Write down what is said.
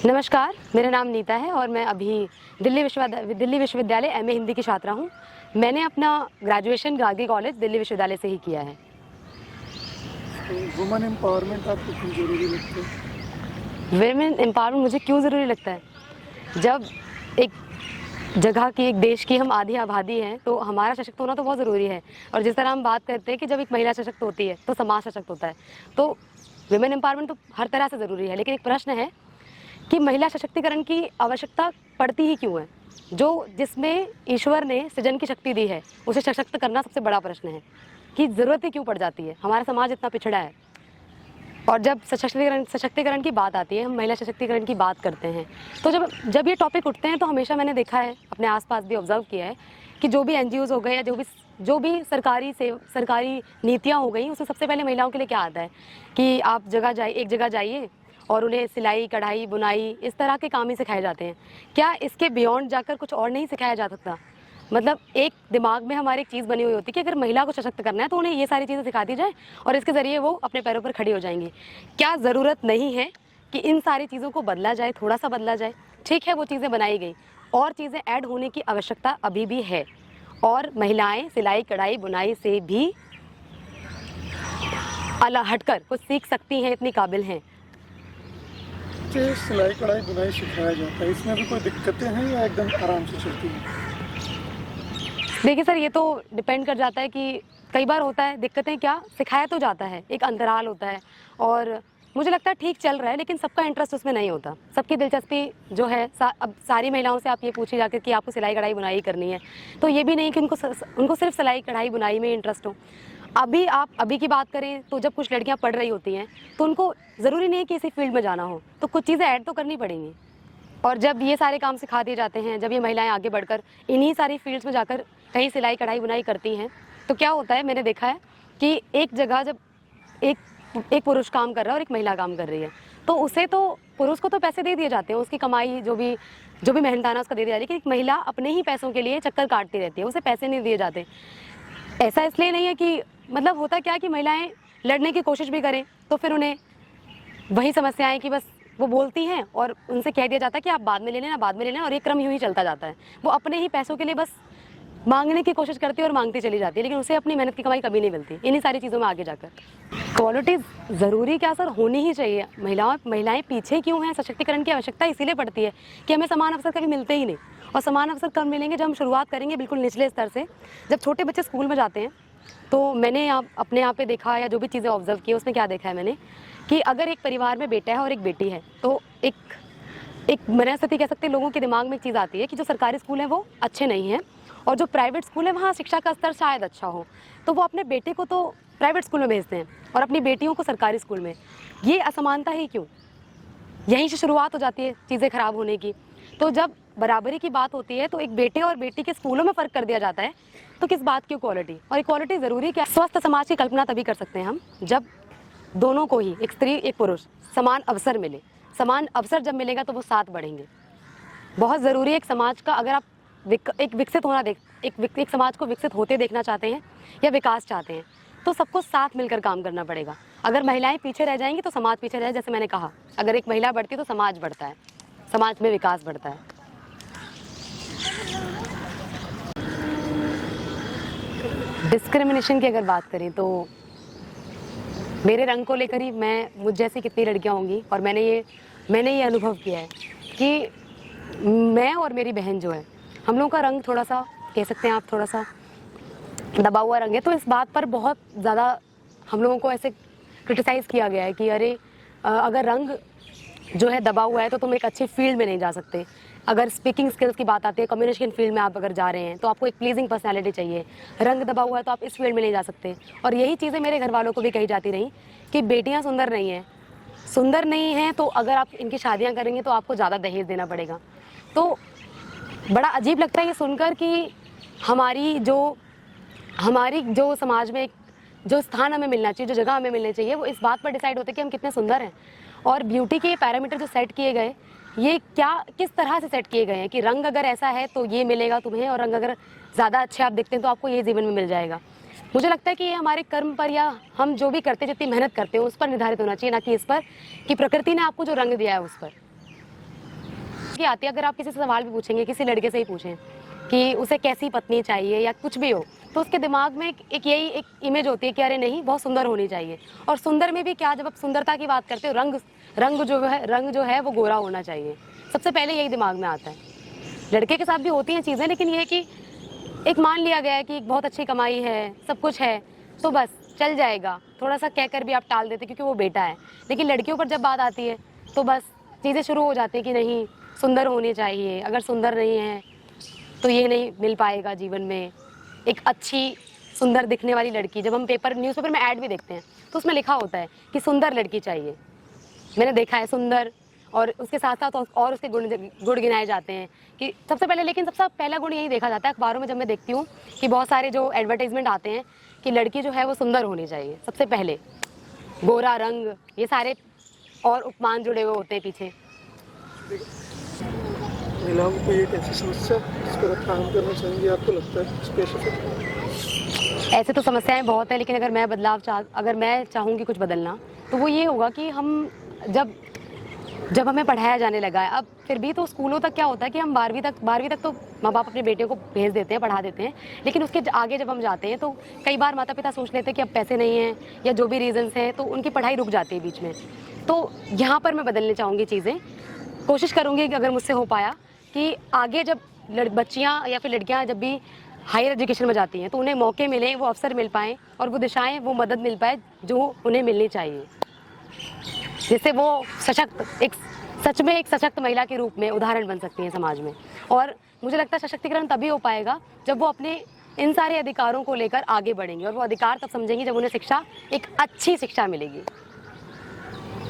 नमस्कार, मेरा नाम नीता है और मैं अभी दिल्ली विश्वविद्यालय एमए हिंदी की छात्रा हूँ। मैंने अपना ग्रेजुएशन गार्गी कॉलेज दिल्ली विश्वविद्यालय से ही किया है। वुमेन एम्पावरमेंट आपको क्यों ज़रूरी लगता है? वुमेन एम्पावरमेंट मुझे क्यों ज़रूरी लगता है? जब एक जगह की, एक देश की हम आधी आबादी हैं तो हमारा सशक्त होना तो बहुत ज़रूरी है। और जिस तरह हम बात करते हैं कि जब एक महिला सशक्त होती है तो समाज सशक्त होता है, तो वुमेन एम्पावरमेंट तो हर तरह से ज़रूरी है। लेकिन एक प्रश्न है कि महिला सशक्तिकरण की आवश्यकता पड़ती ही क्यों है? जिसमें ईश्वर ने सृजन की शक्ति दी है, उसे सशक्त करना सबसे बड़ा प्रश्न है कि ज़रूरत ही क्यों पड़ जाती है। हमारा समाज इतना पिछड़ा है और जब सशक्तिकरण की बात आती है, हम महिला सशक्तिकरण की बात करते हैं, तो जब ये टॉपिक उठते हैं तो हमेशा मैंने देखा है, अपने आसपास भी ऑब्जर्व किया है कि जो भी NGOs हो गए या जो भी सरकारी नीतियाँ हो गई, उसमें सबसे पहले महिलाओं के लिए क्या आता है कि आप एक जगह जाइए और उन्हें सिलाई, कढ़ाई, बुनाई, इस तरह के काम ही सिखाए जाते हैं। क्या इसके बियॉन्ड जाकर कुछ और नहीं सिखाया जा सकता? मतलब एक दिमाग में हमारी एक चीज़ बनी हुई होती है कि अगर महिला को सशक्त करना है तो उन्हें ये सारी चीज़ें सिखा दी जाए और इसके ज़रिए वो अपने पैरों पर खड़ी हो जाएंगी। क्या ज़रूरत नहीं है कि इन सारी चीज़ों को बदला जाए, थोड़ा सा बदला जाए? ठीक है, वो चीज़ें बनाई गई और चीज़ें ऐड होने की आवश्यकता अभी भी है और महिलाएं सिलाई, कढ़ाई, बुनाई से भी अलग हटकर कुछ सीख सकती हैं, इतनी काबिल हैं। सिलाई कढ़ाई बुनाई सिखाया जाता है, इसमें भी कोई दिक्कतें हैं या एकदम आराम से चलती है? देखिए सर, ये तो डिपेंड कर जाता है कि कई बार होता है, दिक्कतें क्या, सिखाया तो जाता है, एक अंतराल होता है और मुझे लगता है ठीक चल रहा है, लेकिन सबका इंटरेस्ट उसमें नहीं होता। सबकी दिलचस्पी जो है अब सारी महिलाओं से आप ये पूछिए जाकर कि आपको सिलाई कढ़ाई बुनाई करनी है, तो ये भी नहीं कि उनको सिर्फ सिलाई कढ़ाई बुनाई में इंटरेस्ट हो। अभी की बात करें तो जब कुछ लड़कियां पढ़ रही होती हैं तो उनको ज़रूरी नहीं है कि इसी फील्ड में जाना हो, तो कुछ चीज़ें ऐड तो करनी पड़ेंगी। और जब ये सारे काम सिखा दिए जाते हैं, जब ये महिलाएं आगे बढ़कर इन्हीं सारी फील्ड्स में जाकर कहीं सिलाई कढ़ाई बुनाई करती हैं, तो क्या होता है, मैंने देखा है कि एक जगह जब एक पुरुष काम कर रहा है और एक महिला काम कर रही है, तो पुरुष को तो पैसे दे दिए जाते हैं, उसकी कमाई जो भी मेहनताना उसका दे दिया जाती है, लेकिन एक महिला अपने ही पैसों के लिए चक्कर काटती रहती है, उसे पैसे नहीं दिए जाते। ऐसा इसलिए नहीं है कि मतलब होता क्या कि महिलाएं लड़ने की कोशिश भी करें तो फिर उन्हें वही समस्याएं कि बस वो बोलती हैं और उनसे कह दिया जाता है कि आप बाद में ले लेना और ये क्रम यूं ही चलता जाता है। वो अपने ही पैसों के लिए बस मांगने की कोशिश करती है और मांगती चली जाती है, लेकिन उसे अपनी मेहनत की कमाई कभी नहीं मिलती इन्हीं सारी चीज़ों में आगे जाकर। क्वालिटी ज़रूरी क्या सर, होनी ही चाहिए। महिलाएं पीछे क्यों हैं? सशक्तिकरण की आवश्यकता इसीलिए पड़ती है कि हमें समान अवसर कभी मिलते ही नहीं, और समान अवसर कब मिलेंगे? जब हम शुरुआत करेंगे बिल्कुल निचले स्तर से। जब छोटे बच्चे स्कूल में जाते हैं तो मैंने अपने यहाँ पे देखा, या जो भी चीज़ें ऑब्जर्व की उसमें क्या देखा है मैंने, कि अगर एक परिवार में बेटा है और एक बेटी है तो एक मनस्थिति कह सकते हैं, लोगों के दिमाग में एक चीज़ आती है कि जो सरकारी स्कूल है वो अच्छे नहीं हैं और जो प्राइवेट स्कूल है वहाँ शिक्षा का स्तर शायद अच्छा हो, तो वो अपने बेटे को तो प्राइवेट स्कूल में भेजते हैं और अपनी बेटियों को सरकारी स्कूल में। ये असमानता ही क्यों? यहीं से शुरुआत हो जाती है चीज़ें खराब होने की। तो जब बराबरी की बात होती है तो एक बेटे और बेटी के स्कूलों में फ़र्क कर दिया जाता है, तो किस बात की इक्वालिटी? और इक्वालिटी ज़रूरी क्या? स्वस्थ समाज की कल्पना तभी कर सकते हैं हम जब दोनों को ही, एक स्त्री एक पुरुष, समान अवसर मिले। समान अवसर जब मिलेगा तो वो साथ बढ़ेंगे। बहुत ज़रूरी है एक समाज का, अगर आप एक समाज को विकसित होते देखना चाहते हैं या विकास चाहते हैं तो सबको साथ मिलकर काम करना पड़ेगा। अगर महिलाएं पीछे रह जाएंगी तो समाज पीछे रह, जैसे मैंने कहा, अगर एक महिला बढ़ती है तो समाज बढ़ता है, समाज में विकास बढ़ता है। डिस्क्रिमिनेशन की अगर बात करें तो मेरे रंग को लेकर ही मुझ जैसी कितनी लड़कियां होंगी, और मैंने ये अनुभव किया है कि मैं और मेरी बहन जो है, हम लोगों का रंग थोड़ा सा, कह सकते हैं आप, थोड़ा सा दबा हुआ रंग है। तो इस बात पर बहुत ज़्यादा हम लोगों को ऐसे क्रिटिसाइज़ किया गया है कि अरे अगर रंग जो है दबा हुआ है तो तुम एक अच्छी फील्ड में नहीं जा सकते। अगर स्पीकिंग स्किल्स की बात आती है, कम्युनिकेशन फील्ड में आप अगर जा रहे हैं तो आपको एक प्लीजिंग पर्सनैलिटी चाहिए। रंग दबा हुआ है तो आप इस फील्ड में नहीं जा सकते। और यही चीज़ें मेरे घर वालों को भी कही जाती रही कि बेटियाँ सुंदर नहीं हैं तो अगर आप इनकी शादियाँ करेंगे तो आपको ज़्यादा दहेज देना पड़ेगा। तो बड़ा अजीब लगता है ये सुनकर कि हमारी जो समाज में जो स्थान हमें मिलना चाहिए, जो जगह हमें मिलनी चाहिए, वो इस बात पर डिसाइड होता है कि हम कितने सुंदर हैं। और ब्यूटी के पैरामीटर जो सेट किए गए, ये किस तरह से सेट किए गए हैं कि रंग अगर ऐसा है तो ये मिलेगा तुम्हें, और रंग अगर ज़्यादा अच्छे आप दिखते हैं तो आपको ये जीवन में मिल जाएगा। मुझे लगता है कि ये हमारे कर्म पर, या हम जो भी करते, जितनी मेहनत करते हैं उस पर निर्धारित होना चाहिए, ना कि इस पर कि प्रकृति ने आपको जो रंग दिया है उस पर। की आती है। अगर आप किसी से सवाल भी पूछेंगे, किसी लड़के से ही पूछें कि उसे कैसी पत्नी चाहिए या कुछ भी हो, तो उसके दिमाग में एक यही एक इमेज होती है कि अरे नहीं, बहुत सुंदर होनी चाहिए। और सुंदर में भी क्या, जब आप सुंदरता की बात करते हो, रंग जो है वो गोरा होना चाहिए। सबसे पहले यही दिमाग में आता है। लड़के के साथ भी होती हैं चीज़ें, लेकिन ये है कि एक मान लिया गया है कि बहुत अच्छी कमाई है, सब कुछ है, तो बस चल जाएगा। थोड़ा सा कहकर भी आप टाल देते क्योंकि वो बेटा है। लेकिन लड़कियों पर जब बात आती है तो बस चीज़ें शुरू हो जाती हैं कि नहीं, सुंदर होनी चाहिए, अगर सुंदर नहीं है तो ये नहीं मिल पाएगा जीवन में। एक अच्छी सुंदर दिखने वाली लड़की, जब हम न्यूज़पेपर में ऐड भी देखते हैं तो उसमें लिखा होता है कि सुंदर लड़की चाहिए। मैंने देखा है सुंदर, और उसके साथ साथ और उसके गुण गिनाए जाते हैं कि सबसे पहले, लेकिन सबसे पहला गुण यही देखा जाता है अखबारों में। जब मैं देखती हूँ कि बहुत सारे जो एडवर्टाइजमेंट आते हैं कि लड़की जो है वो सुंदर होनी चाहिए, सबसे पहले गोरा रंग, ये सारे और उपमान जुड़े हुए होते हैं पीछे। महिलाओं को एक ऐसी समस्या जिस पर आप काम करना चाहेंगे, आपको लगता है स्पेसिफिक? ऐसे तो समस्याएं बहुत है, लेकिन अगर मैं चाहूँगी कुछ बदलना, तो वो ये होगा कि हम जब हमें पढ़ाया जाने लगा है, अब फिर भी तो स्कूलों तक क्या होता है कि हम 12वीं तक तो माँ बाप अपने बेटे को भेज देते हैं, पढ़ा देते हैं। लेकिन उसके आगे जब हम जाते हैं तो कई बार माता पिता सोच लेते हैं कि अब पैसे नहीं हैं या जो भी रीजंस हैं, तो उनकी पढ़ाई रुक जाती है बीच में। तो यहाँ पर मैं बदलने चाहूँगी चीज़ें। कोशिश करूँगी कि अगर मुझसे हो पाया कि आगे जब बच्चियाँ या फिर लड़कियाँ जब भी हायर एजुकेशन में जाती हैं तो उन्हें मौके मिलें, वो अवसर मिल पाएँ और वो दिशाएँ, वो मदद मिल पाए जो उन्हें मिलनी चाहिए, जिससे वो सच में एक सशक्त महिला के रूप में उदाहरण बन सकती हैं समाज में। और मुझे लगता है सशक्तिकरण तभी हो पाएगा जब वो अपने इन सारे अधिकारों को लेकर आगे बढ़ेंगे, और वो अधिकार तब समझेंगी जब उन्हें एक अच्छी शिक्षा मिलेगी।